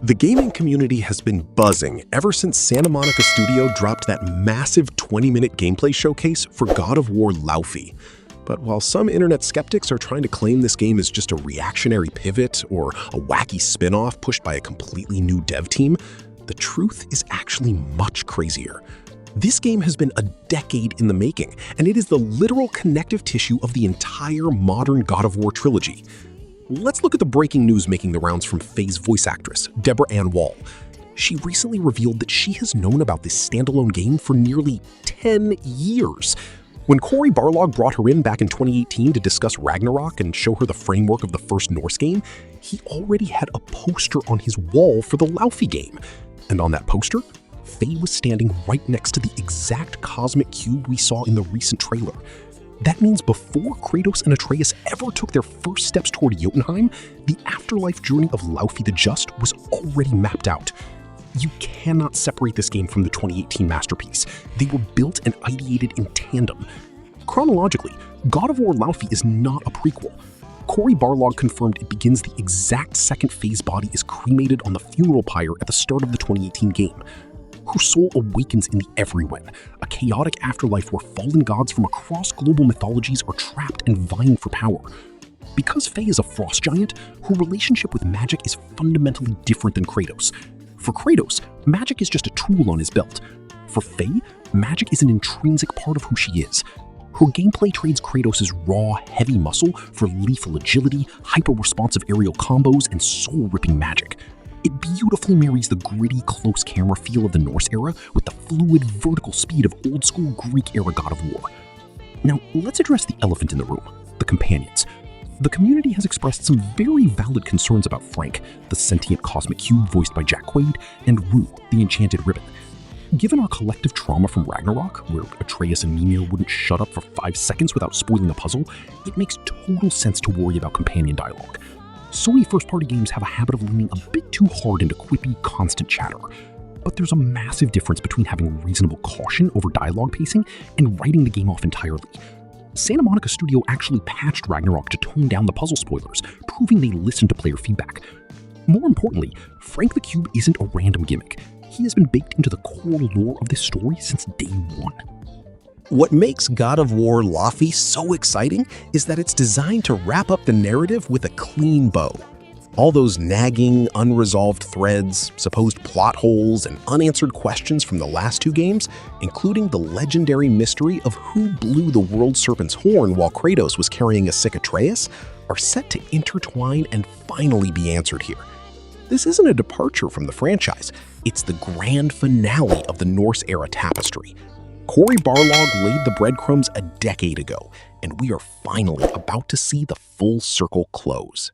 The gaming community has been buzzing ever since Santa Monica Studio dropped that massive 20-minute gameplay showcase for God of War Laufey. But while some internet skeptics are trying to claim this game is just a reactionary pivot or a wacky spin-off pushed by a completely new dev team, the truth is actually much crazier. This game has been a decade in the making, and it is the literal connective tissue of the entire modern God of War trilogy. Let's look at the breaking news making the rounds from Faye's voice actress, Deborah Ann Woll. She recently revealed that she has known about this standalone game for nearly 10 years. When Cory Barlog brought her in back in 2018 to discuss Ragnarok and show her the framework of the first Norse game, he already had a poster on his wall for the Laufey game. And on that poster, Faye was standing right next to the exact cosmic cube we saw in the recent trailer. That means before Kratos and Atreus ever took their first steps toward Jotunheim, the afterlife journey of Laufey the Just was already mapped out. You cannot separate this game from the 2018 masterpiece. They were built and ideated in tandem. Chronologically, God of War Laufey is not a prequel. Cory Barlog confirmed it begins the exact second Faye's body is cremated on the funeral pyre at the start of the 2018 game. Her soul awakens in the Everywhen, a chaotic afterlife where fallen gods from across global mythologies are trapped and vying for power. Because Faye is a frost giant, her relationship with magic is fundamentally different than Kratos. For Kratos, magic is just a tool on his belt. For Faye, magic is an intrinsic part of who she is. Her gameplay trades Kratos' raw, heavy muscle for lethal agility, hyper-responsive aerial combos, and soul-ripping magic. It beautifully marries the gritty, close camera feel of the Norse era with the fluid, vertical speed of old-school Greek-era God of War. Now, let's address the elephant in the room, the companions. The community has expressed some very valid concerns about Phranque, the sentient cosmic cube voiced by Jack Quaid, and Rue, the enchanted ribbon. Given our collective trauma from Ragnarok, where Atreus and Mimir wouldn't shut up for 5 seconds without spoiling a puzzle, it makes total sense to worry about companion dialogue. Sony first-party games have a habit of leaning a bit too hard into quippy, constant chatter. But there's a massive difference between having reasonable caution over dialogue pacing and writing the game off entirely. Santa Monica Studio actually patched Ragnarok to tone down the puzzle spoilers, proving they listened to player feedback. More importantly, Phranque the Cube isn't a random gimmick. He has been baked into the core lore of this story since day one. What makes God of War Laufey so exciting is that it's designed to wrap up the narrative with a clean bow. All those nagging, unresolved threads, supposed plot holes, and unanswered questions from the last 2 games, including the legendary mystery of who blew the World Serpent's horn while Kratos was carrying a sick Atreus, are set to intertwine and finally be answered here. This isn't a departure from the franchise, it's the grand finale of the Norse-era tapestry. Cory Barlog laid the breadcrumbs a decade ago, and we are finally about to see the full circle close.